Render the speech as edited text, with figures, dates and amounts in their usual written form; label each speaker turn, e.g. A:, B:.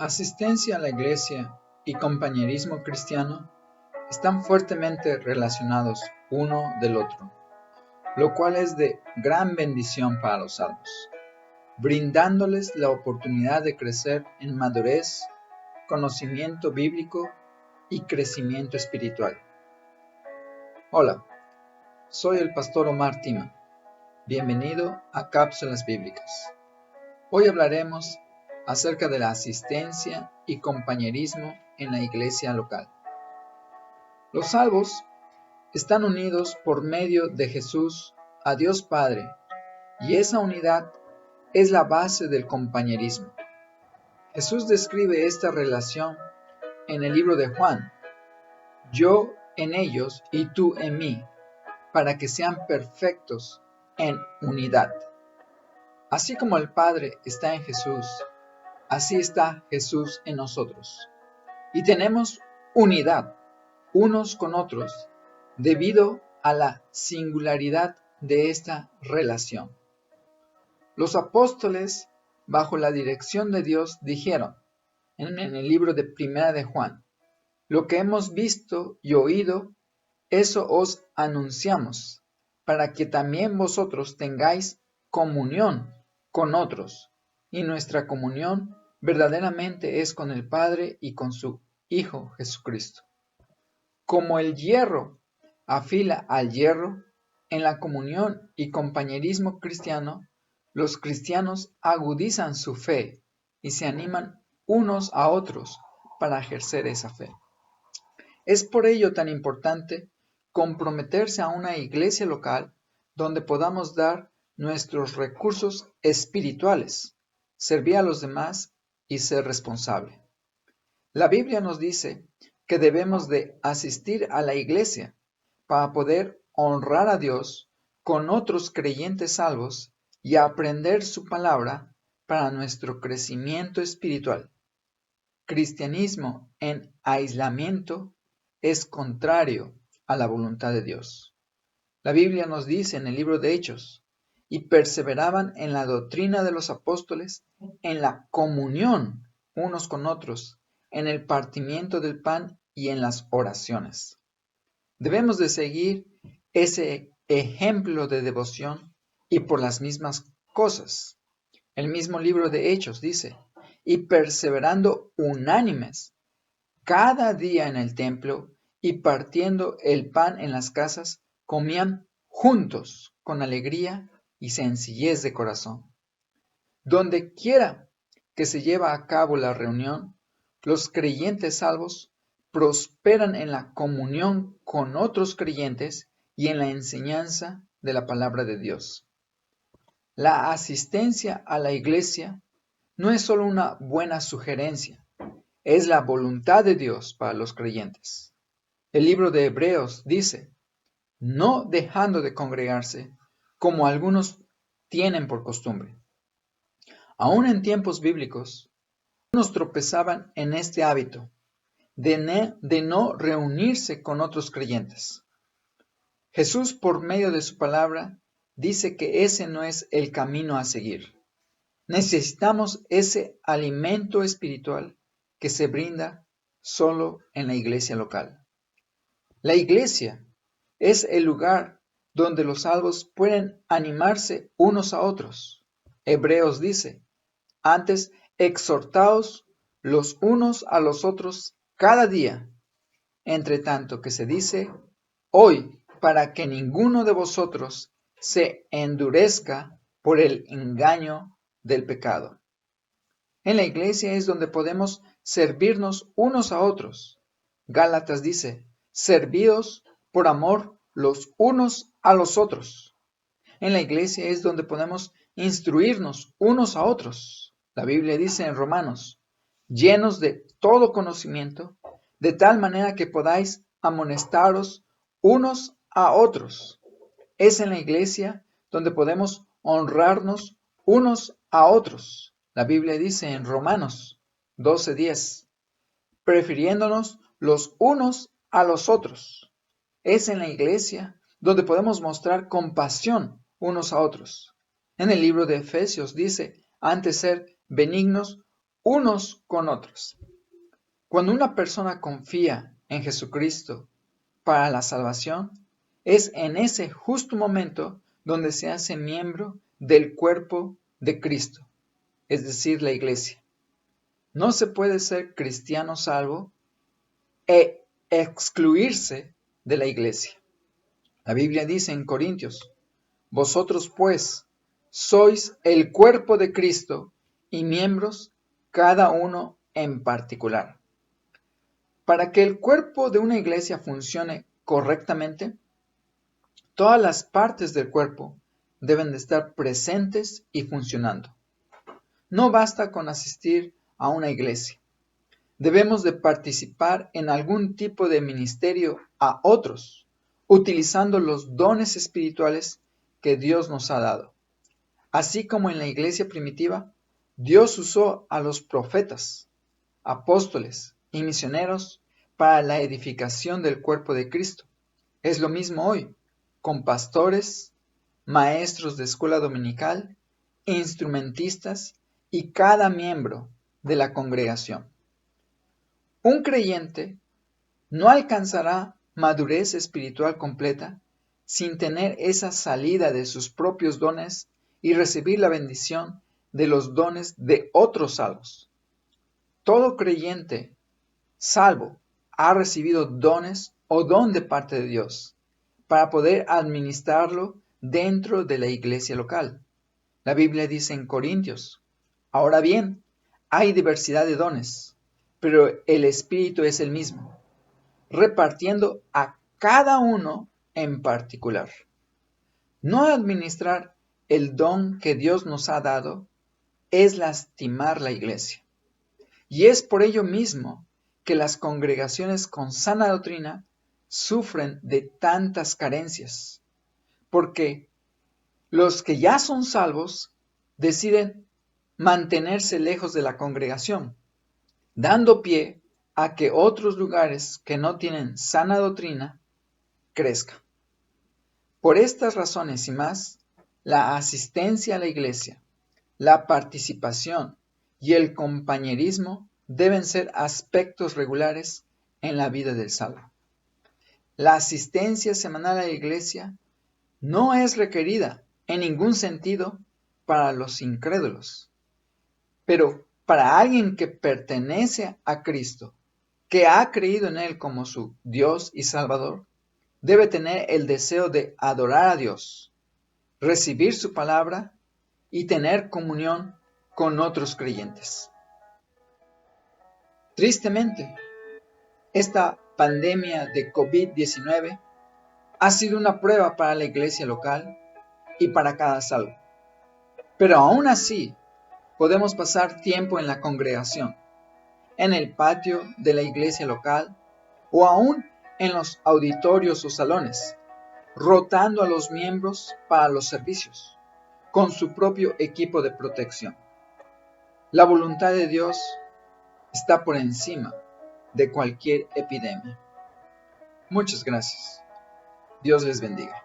A: Asistencia a la iglesia y compañerismo cristiano están fuertemente relacionados uno del otro, lo cual es de gran bendición para los salvos, brindándoles la oportunidad de crecer en madurez, conocimiento bíblico y crecimiento espiritual. Hola, soy el pastor Omar Tima. Bienvenido a Cápsulas Bíblicas. Hoy hablaremos acerca de la asistencia y compañerismo en la iglesia local. Los salvos están unidos por medio de Jesús a Dios Padre, y esa unidad es la base del compañerismo. Jesús describe esta relación en el libro de Juan: yo en ellos y tú en mí, para que sean perfectos en unidad. Así como el Padre está en Jesús, así está Jesús en nosotros. Y tenemos unidad unos con otros debido a la singularidad de esta relación. Los apóstoles, bajo la dirección de Dios, dijeron en el libro de Primera de Juan: lo que hemos visto y oído, eso os anunciamos, para que también vosotros tengáis comunión con otros, y nuestra comunión verdaderamente es con el Padre y con su Hijo Jesucristo. Como el hierro afila al hierro, en la comunión y compañerismo cristiano, los cristianos agudizan su fe y se animan unos a otros para ejercer esa fe. Es por ello tan importante comprometerse a una iglesia local donde podamos dar nuestros recursos espirituales, servir a los demás y ser responsable. La Biblia nos dice que debemos de asistir a la iglesia para poder honrar a Dios con otros creyentes salvos y aprender su palabra para nuestro crecimiento espiritual. Cristianismo en aislamiento es contrario a la voluntad de Dios. La Biblia nos dice en el libro de Hechos: y perseveraban en la doctrina de los apóstoles, en la comunión unos con otros, en el partimiento del pan y en las oraciones. Debemos de seguir ese ejemplo de devoción y por las mismas cosas. El mismo libro de Hechos dice: y perseverando unánimes cada día en el templo y partiendo el pan en las casas, comían juntos con alegría y sencillez de corazón. Donde quiera que se lleva a cabo la reunión, los creyentes salvos prosperan en la comunión con otros creyentes y en la enseñanza de la palabra de Dios. La asistencia a la iglesia no es solo una buena sugerencia, es la voluntad de Dios para los creyentes. El libro de Hebreos dice: no dejando de congregarse, como algunos tienen por costumbre. Aún en tiempos bíblicos, algunos tropezaban en este hábito de no reunirse con otros creyentes. Jesús, por medio de su palabra, dice que ese no es el camino a seguir. Necesitamos ese alimento espiritual que se brinda solo en la iglesia local. La iglesia es el lugar donde los salvos pueden animarse unos a otros. Hebreos dice: antes exhortaos los unos a los otros cada día, entre tanto que se dice hoy, para que ninguno de vosotros se endurezca por el engaño del pecado. En la iglesia es donde podemos servirnos unos a otros. Gálatas dice: servíos por amor los unos a los otros. En la iglesia es donde podemos instruirnos unos a otros. La Biblia dice en Romanos: llenos de todo conocimiento, de tal manera que podáis amonestaros unos a otros. Es en la iglesia donde podemos honrarnos unos a otros. La Biblia dice en Romanos 12:10, prefiriéndonos los unos a los otros. Es en la iglesia donde podemos mostrar compasión unos a otros. En el libro de Efesios dice: antes ser benignos unos con otros. Cuando una persona confía en Jesucristo para la salvación, es en ese justo momento donde se hace miembro del cuerpo de Cristo, es decir, la iglesia. No se puede ser cristiano salvo e excluirse de la iglesia. La Biblia dice en Corintios: vosotros pues sois el cuerpo de Cristo y miembros cada uno en particular. Para que el cuerpo de una iglesia funcione correctamente, todas las partes del cuerpo deben de estar presentes y funcionando. No basta con asistir a una iglesia. Debemos de participar en algún tipo de ministerio a otros, utilizando los dones espirituales que Dios nos ha dado. Así como en la iglesia primitiva, Dios usó a los profetas, apóstoles y misioneros para la edificación del cuerpo de Cristo. Es lo mismo hoy, con pastores, maestros de escuela dominical, instrumentistas y cada miembro de la congregación. Un creyente no alcanzará madurez espiritual completa sin tener esa salida de sus propios dones y recibir la bendición de los dones de otros salvos. Todo creyente salvo ha recibido dones o don de parte de Dios para poder administrarlo dentro de la iglesia local. La Biblia dice en Corintios: ahora bien, hay diversidad de dones, pero el Espíritu es el mismo, repartiendo a cada uno en particular. No administrar el don que Dios nos ha dado es lastimar la iglesia. Y es por ello mismo que las congregaciones con sana doctrina sufren de tantas carencias, porque los que ya son salvos deciden mantenerse lejos de la congregación, dando pie a que otros lugares que no tienen sana doctrina crezcan. Por estas razones y más, la asistencia a la iglesia, la participación y el compañerismo deben ser aspectos regulares en la vida del salvo. La asistencia semanal a la iglesia no es requerida en ningún sentido para los incrédulos, pero para alguien que pertenece a Cristo, que ha creído en Él como su Dios y Salvador, debe tener el deseo de adorar a Dios, recibir su palabra y tener comunión con otros creyentes. Tristemente, esta pandemia de COVID-19 ha sido una prueba para la iglesia local y para cada salvo. Pero aún así, podemos pasar tiempo en la congregación, en el patio de la iglesia local o aún en los auditorios o salones, rotando a los miembros para los servicios, con su propio equipo de protección. La voluntad de Dios está por encima de cualquier epidemia. Muchas gracias. Dios les bendiga.